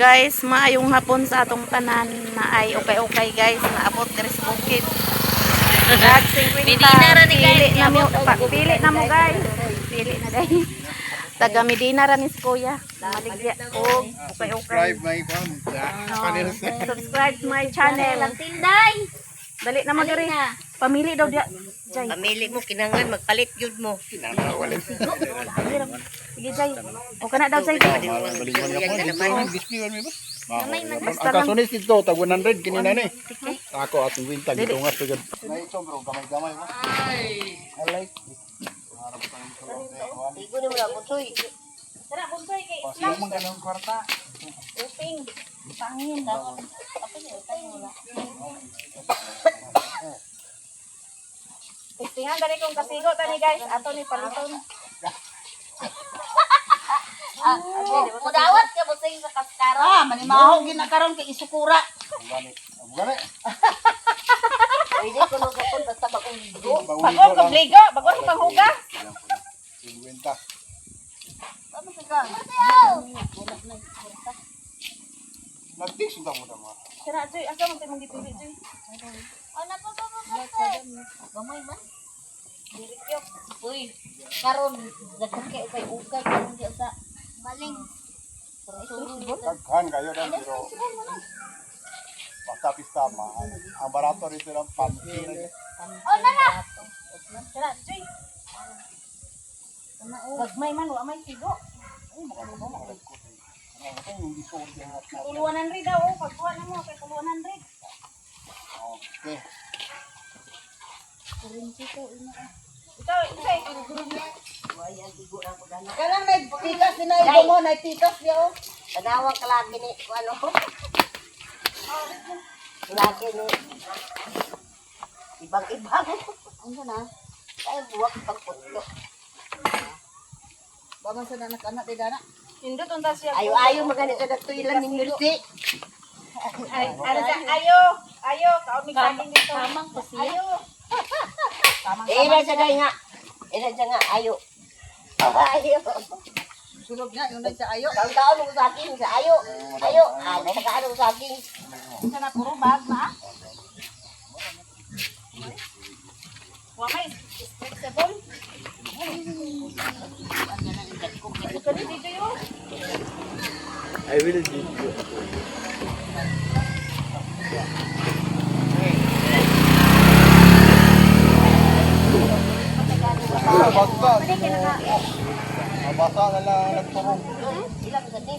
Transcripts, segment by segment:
Guys, maayong hapon sa atong tanan na ay okay guys, naabot diri sa bukid. Medina ra ni guys, Pili na mo guys. Pili na guys. Taga Medina ra ni si Kuya. Maligya og okay. Subscribe my channel. Tinday. Dali na mo diri. Pamili daw dia. Jay. Pamili mo kinanglan magpalit jud mo. Sige Jay. O kana daw Jay. Ang kasunis dito, tag 100 kinina ni. Ako atong winta gitungas pagod. Na ito bro, gamay-gamay mo. I like it. Igo ni wala mo toy. Tara bunsoy kay. Pasok man kanang kwarta. Uping. Pangin daw. Istingan dali kong kasigo tani guys. Ato ni paliton. Mudawat ka busing sa kaskaro. Manimahog gina karon kay isukura. Ang gani. Pwede ko no kapon basta bagong ligo. Bagong kabligo, bagong panghuga. Winta. Ano sa ka? Nagtik sudah mo dama. Sira Joy, asa man tay mong gipili Joy? Ano pa. Gamay man. Dirikyo. Uy, karon dagke kay ukay karon di sa maling. Daghan kayo dan pero basta pista ma. Ang barato rito ng panty. Oh, nana. Sira Joy. Gagmay man wa may sigo. Tuluanan rin daw, pagkuha na mo kay tuluanan rin. Okay. Ikaw, isay. Kanang nagtikas din na ibo mo, nagtikas niya oh. Tanawag ka lagi ni ano. Lagi ni ibang-ibang. Ano na? Ay buwak pagputlo. Baman sa anak-anak di dana. Hindot unta siya. Ayo magani sa datuilan ni Mirti. Ayo, kaon mi saging dito. Tamang pa siya. Ayo. Ira sa nga. Ira sa nga ayo. Ayo. Sulog nga yung sa ayo. Kaon mo sa akin sa ayo. Ayo. Sa kaano sa akin. Sana puro bag na. Wa may flexible. Kani dito yo. I will give you. Basta na lang nagturong.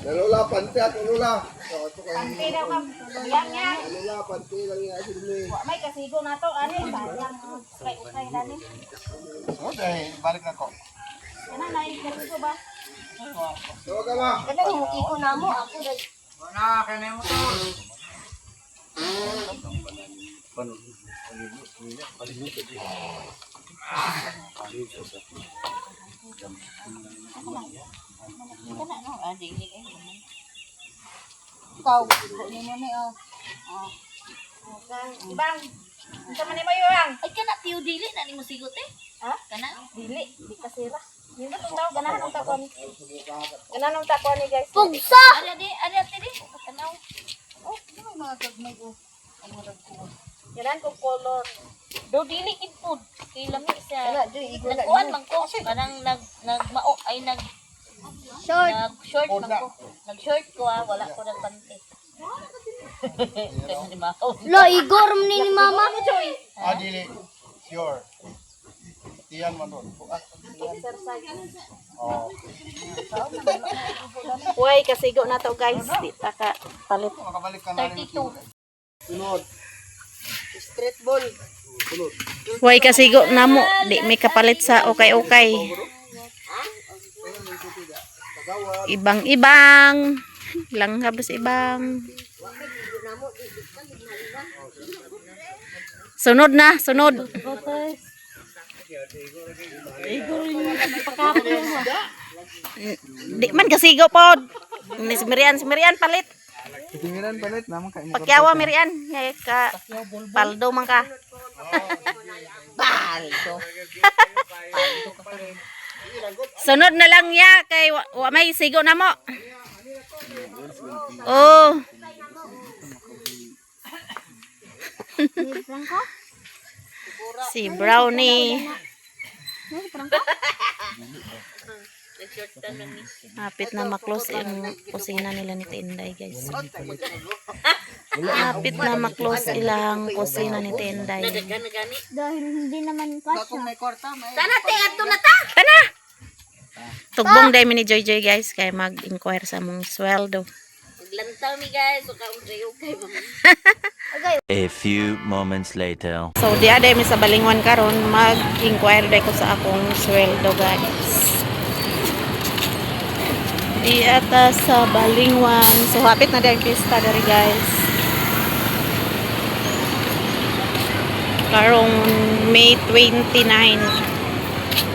Lula, panty at lula. Panti daw ka. Yang. Lula, panty lang yung asin mo. Wa may kasigo na to ani sayang. Kay ukay dani. Okay, balik na ko. Kana na kasigo ba? Tawa ka ba? Kada mo iko na mo ako na. Wala, kaya mo to. Kana no dili kay. Ikaw, kunin mo ni oh. Ibang. Unsa man mo yang? Ay kana tiyo dili na ni mo sigot eh. Ha? Kana Dili, di kasira. Hindi ko taw ganahan ang takon. Ganahan ang takon ni guys. pugsa. Ari di. Tanaw. Oh, ano mga gagmay ko. Ang mga ko. Ganahan ko color. Do dili kid food. Kay lami siya. Wala, Joy, igol na. Nagkuan man ko. Parang nagmao ay short. Nag-short man ko. Nag-short ko wala ko nang panty. Kaya ni mao. Lo, igor ni mama. Dili. Sure. Tiyan man doon. Oh. Uy, kasigo na to guys. Di ta ka palit. Makabalik ka na rin. 32. Sunod. Street ball. Sunod. Uy, kasigo na mo. Di may kapalit sa okay. Ibang-ibang. Lang habis ibang. Sunod na, sunod. Di man kasigo pod. Ni si Mirian palit. Tingiran palit naman kain. Pakyawa Mirian, ngay ka paldo man ka. Paldo. Sunod na lang ya kay wa may sigo na mo. Oh. Si Brownie. Hapit na maklose yung kusina nila ni Tinday, guys. Hapit na maklose ilang kusina ni Tinday. Dahil hindi naman kasya. Sana tingad to na ta. Tana! Tugbong day mi ni Joy Joy, guys, kaya mag-inquire sa mong sweldo. Maglantaw mi guys, so kaugay-ugay mga. A few moments later. So, di aday mi sa Balingwan karon mag-inquire day ko sa akong sweldo, guys. Di ata sa Balingwan. So, hapit na day ang pista dari, guys. Karong May 29.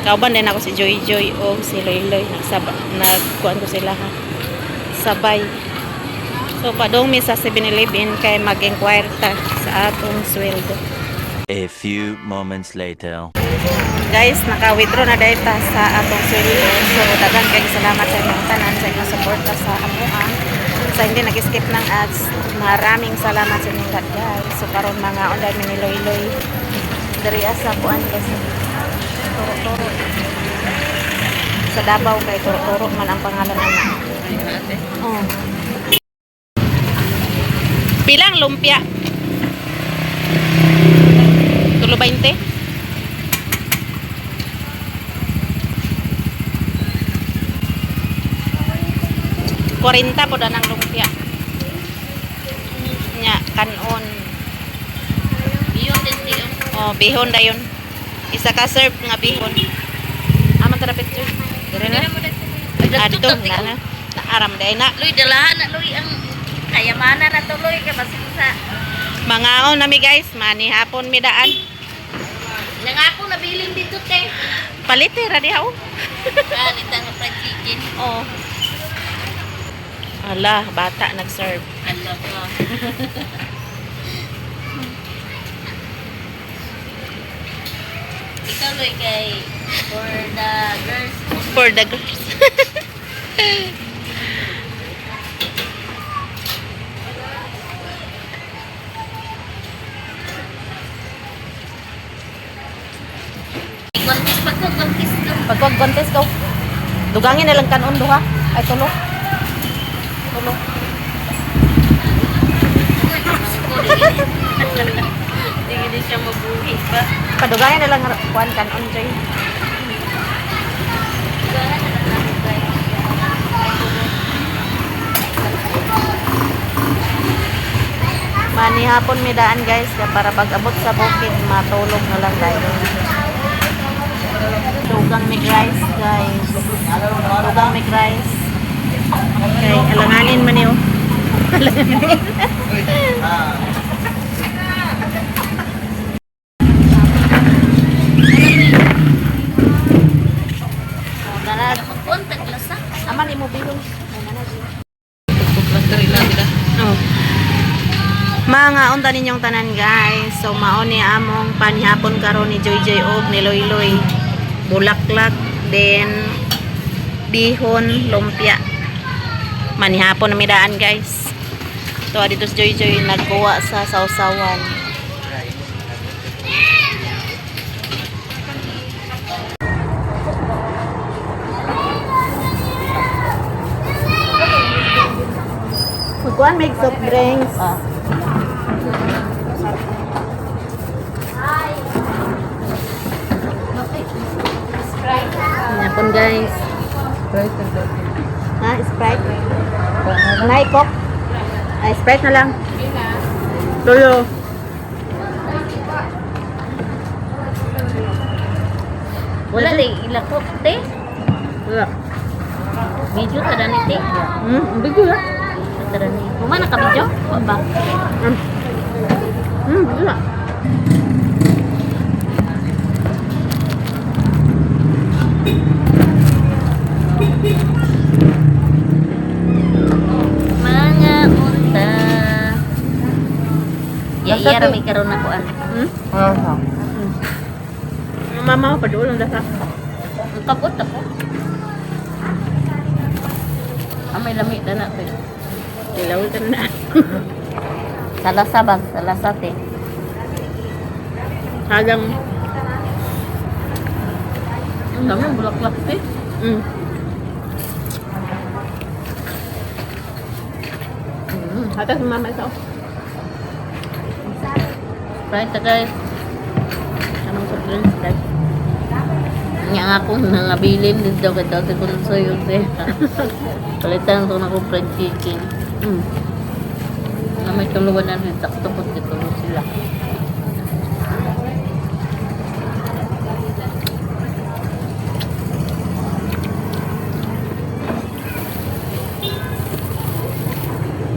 Kauban din ako si Joy Joy o si Loy Loy. Nagkuhan ko sila ha. Sabay. So, padong mi sa 7-Eleven kay mag-inquire ta sa atong sweldo. A few moments later. Guys, naka-withdraw na dahil ta sa atong sweldo. So, dagan kayong salamat sa inyong tanan sa inyong suporta sa amuan. Sa hindi nag-skip ng ads, maraming salamat sa inyong lahat, guys. So, karon mga onday mi ni Loy Loy. Dari asa kuan kasi turo-turo. Sa Davao kay turo-turo man ang pangalan na. Oh. Pilang lumpia? Tulo 20? Kurinta po na ng lumpia. Nya, kanon. Bihon din siyo. Oh, bihon da yun. Isa ka serve nga bihon. Aman tara picture. Dire na. Adto na. Naaram day na. Luy dalahan na luy ang kayamanan na tuloy kay basin sa Mangaon na mi, guys. Mani hapon mi daan. nang ako nabiling dito te. Palite ra diha oh. Nita nga fried chicken. Oh. Ala, bata nag-serve. Allah ko. Ikaw luy kay for the girls. For the girls. Kontis pagkakontis ka. Pagkag-contest ko. Dugangin na lang kanon duha. Ay tulo. Tulo. Hindi din siya mabuhi pa. Padugangin na lang kuan kanon joy. Gahan na lang ako guys. Mani hapon mi daan, guys, kaya para pag-abot sa bukid matulog na lang tayo. Dugang mig rice, guys. Dugang mig rice. Okay, alanganin man yun. Alanganin. Magkontak lasa. Aman imo bilong. Oh. Mga unta ninyong tanan, guys. So mao ni among panihapon karon ni Joy Joy og ni Loy Loy. Bulaklak, then bihon, lumpia. Manihapon na midaan, guys. So dito si Joy Joy nagkuha sa sausawan. Magkuhan make soft drinks. Pinapon, guys. Ha, Sprite? Nay, Coke? Ay, Sprite na lang. Lolo. Wala din ilakot te. Wala. Medyo tada ni te. Bigo na. Tada ni. Kumana ka medyo? Wa ba? Wala. Mga unta. Iya ra may karon ako an. Mama, padulong dasa. Ang kabot ako. Amay lamig na na. Ilawitan na. Salasa ba? Salasa te. Hagang. Ang dami ang bulaklak te. Mm. Hatas mama ito. Right, guys. Anong sa drinks guys? Nga nga akong nangabilin din daw kita sa konsoy yun siya. Palitan ko na kong fried chicken. Na may tuluan na rin sakto po dito sila.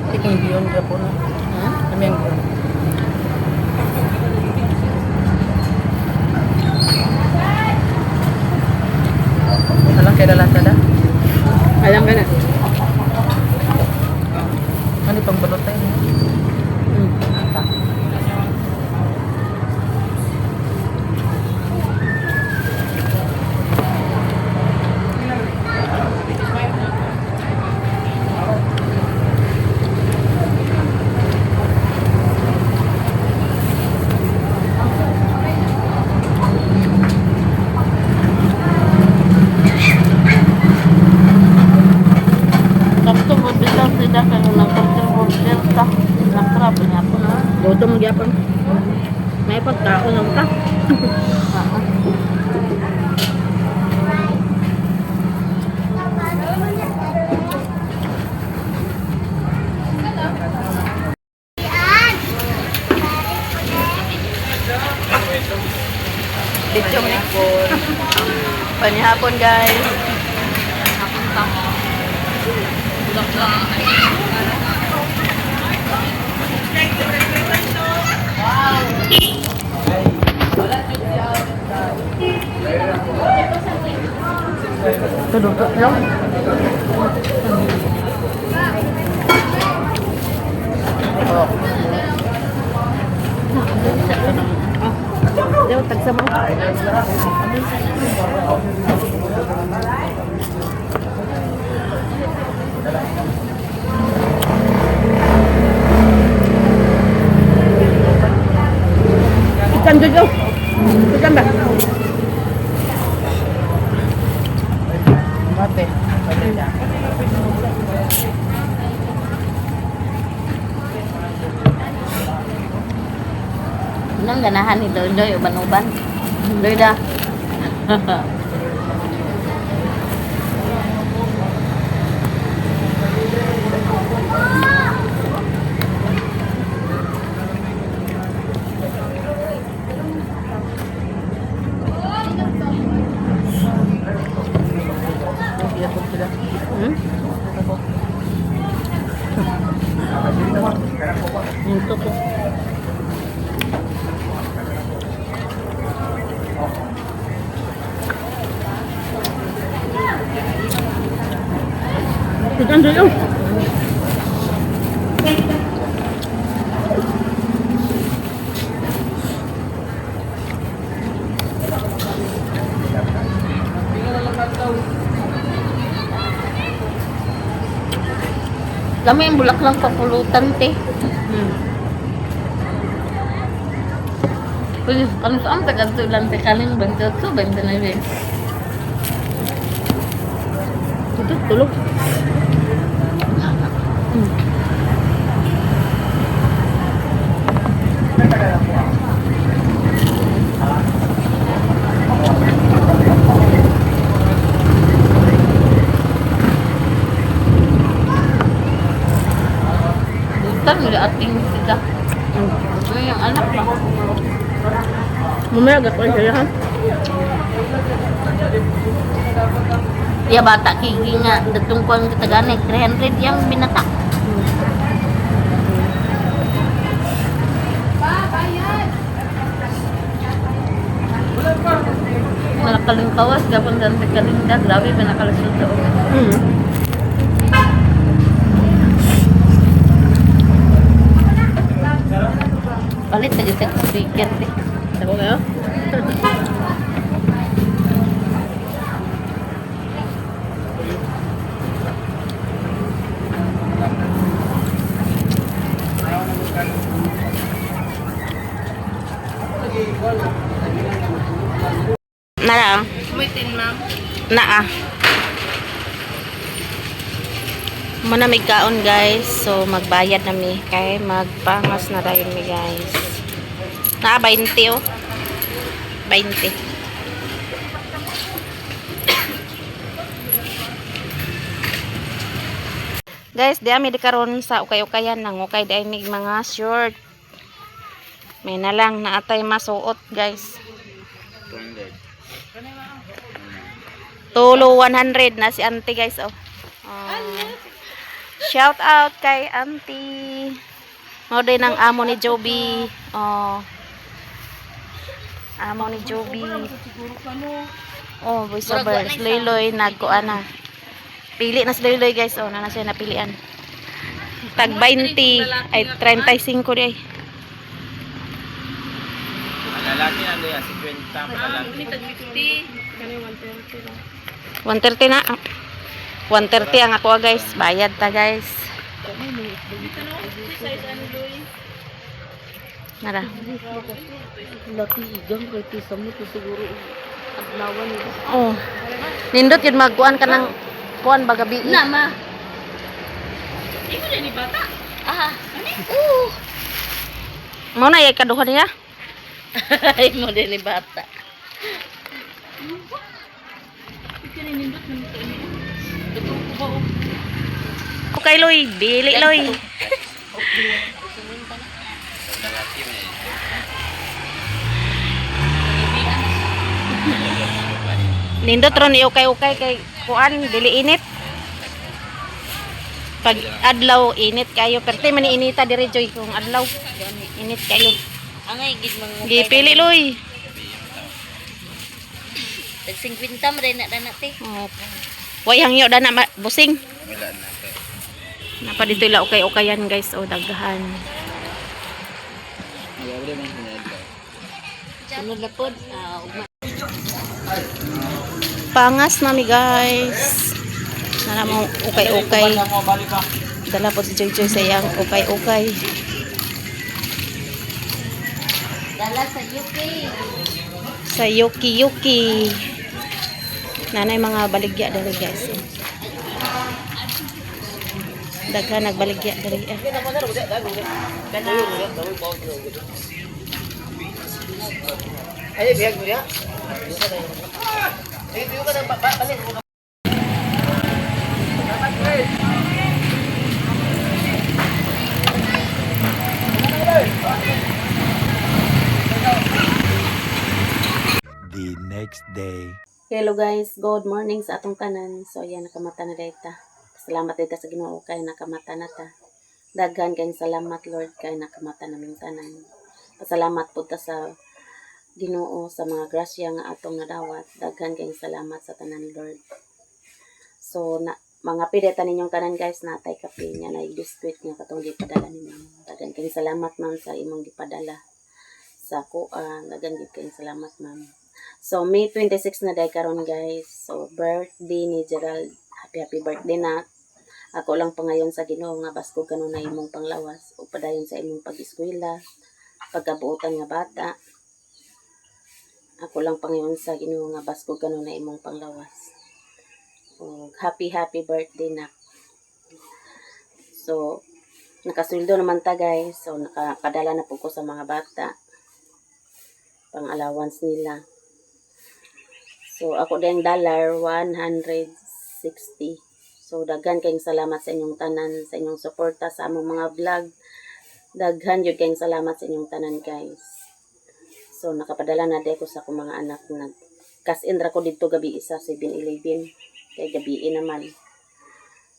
Chicken beyond ka po na. Kami ang beyond. Alam kaya lalata na? Alam ka na. Ano pang balot tayo? Sakto po dito sila kaya ng porter ka. Nakrap niya po na. Goto mo gyapon. May pagkaon lang ka. Bidyong hapon. Panihapon guys. Tudukot lang. Daw tagsa mo. Ikan jojo. Ikan ba? Mate. Nang ganahan ni Doy uban-uban. Doy dah. Untuk ko. Ikan jojo. Kami yung bulak lang papulutan te. Pwede kami saan taganto lang te kaling bantot so benta na yun. Ito tulog. Bukan nila ating sila. Ito yung anak pa. Mamaya gagawin siya ha. Ya bata kiki nga datong kuan katagani 300 yang binata. Nakakalingkawas gapon dan kalinda grabe pinakalasod daw. Palit lagi sa speaker eh. Ako kayo? Nara. Umitin, ma'am. Naa. Muna may kaon guys. So magbayad na mi. Kay magpangas na dahil mi guys. Naa 20 oh. 20. Guys, di ami di karon sa ukay-ukayan nang ukay di mig mga short. May na lang naatay masuot guys. Tulo 100 na si auntie guys oh. Shout out kay auntie. Mo din ang amo ni Joby. Oh. Amo ni Joby. Oh, voice over. Loy nagkuan na. Pili na si Loy guys oh, na siya napilian. Tag 20 ay 35 di ay. Lalaki na doon, 50 lalaki. 130 na. 130 ang ako guys. Bayad ta guys. Nara. Laki igang kay tisa mo to siguro adlawan ni. Oh. Nindot yun magkuan ka ng kuan bagabi. Na ma. Imo ni bata. Aha. Mo na yay kaduha niya. Imo ni bata. Okay Loy, bili Loy. Nindot ron ukay-ukay kay kuan dili init. Pag adlaw init kayo, perti man inita diri joy kung adlaw. Init kayo. Angay gid mga Gipili Loy. tag 50 man rin na danate. Oh. Way hangyo dana busing. Napa dito ila ukay-ukayan guys o daghan. Sunod na pod. Pangas nami guys. Nana mo ukay-ukay. Dala po si Joy sa iyang ukay-ukay. Dala sa UK. Sa Yuki. Nanay mga baligya dali guys. Daghan nagbaligya dali. Ay, biyag mo niya. The next day. Hello guys, good morning sa atong tanan. So yan nakamata na dayta. Salamat dayta sa Ginoo kay nakamata na ta. Daghan kay salamat Lord kay nakamata naming tanan. Pasalamat pud ta sa Ginoo sa mga grasya nga atong nadawat. Daghan kay salamat sa tanan Lord. So mga pideta ninyong tanan guys, natay kape nya na biscuit nga katong gipadala ninyo. Daghan kay salamat ma'am sa imong gipadala sa kuan. Daghan gid kay salamat ma'am. So, May 26 na day karon guys. So, birthday ni Gerald. Happy birthday na. Ako lang pa ngayon sa Ginoo nga basko kanon na imong panglawas o padayon sa imong pag-eskwela, pagkabuotan nga bata. Ako lang pa ngayon sa Ginoo nga basko kanon na imong panglawas. O, happy birthday na. So, nakasweldo naman ta guys. So, nakakadala na po ko sa mga bata. Pang allowance nila. So, ako din $160. So, daghan kayong salamat sa inyong tanan, sa inyong suporta sa among mga vlog. Daghan yun kayong salamat sa inyong tanan, guys. So, nakapadala na din ko sa akong mga anak. Cash in ra ko dito gabi isa, 7-11. Kaya gabi naman.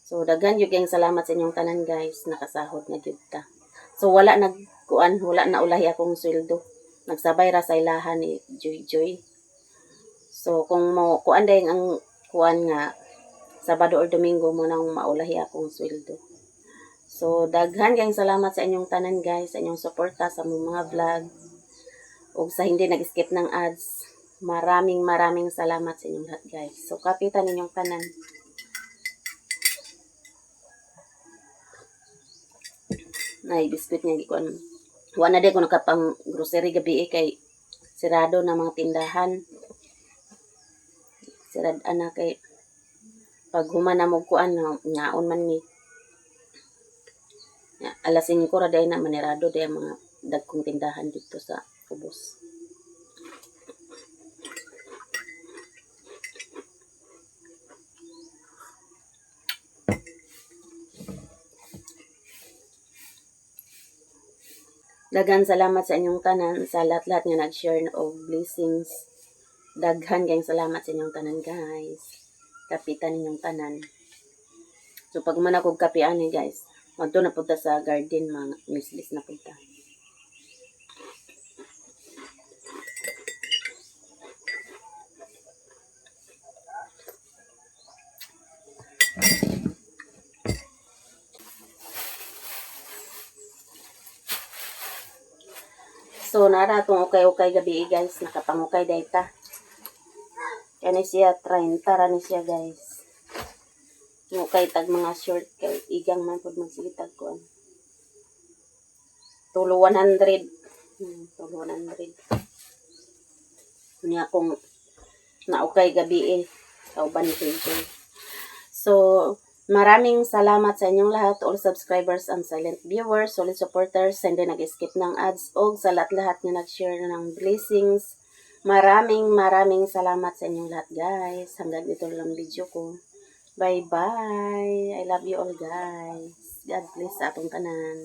So, daghan yun kayong salamat sa inyong tanan, guys. Nakasahod na yun ta. So, wala na ulahi akong sweldo. Nagsabay ra sa ilahan ni Joy. So, kung mo, kuan dahil ang kuan nga, Sabado or Domingo mo nang maulahi akong sweldo. So, daghan kayong salamat sa inyong tanan guys, sa inyong suporta sa mga vlog, o sa hindi nag-skip ng ads. Maraming salamat sa inyong lahat guys. So, kapitan ninyong tanan. Nay, biskuit nga, kuan. Wala na din ko nakapang grocery gabi kay sirado na mga tindahan. sirad ana kay pag humana mo kuan ngaon man ni. Alas 5 ra day na manirado day ang mga dagkong tindahan dito sa Ubos. Daghan salamat sa inyong tanan, sa lahat-lahat nga nag-share of blessings. Daghan kayong salamat sa inyong tanan, guys. Kapitan ninyong tanan. So, pag man ako kapian ni guys, magto na punta sa garden, mga mislis na punta. So, nara itong ukay-ukay gabi guys. Nakapangukay dayta. Kani siya, 30 ra ni siya guys. Ukay tag mga short kay igang man pud magsigitag ko. Tulo 100. Tulo 100. Niya akong naukay gabi kauban ni Pedro. So, maraming salamat sa inyong lahat, all subscribers and silent viewers, solid supporters, hindi nag-skip ng ads, o sa lahat-lahat na nag-share ng blessings. Maraming salamat sa inyong lahat, guys. Hanggang dito lang video ko. Bye-bye. I love you all, guys. God bless sa atong tanan.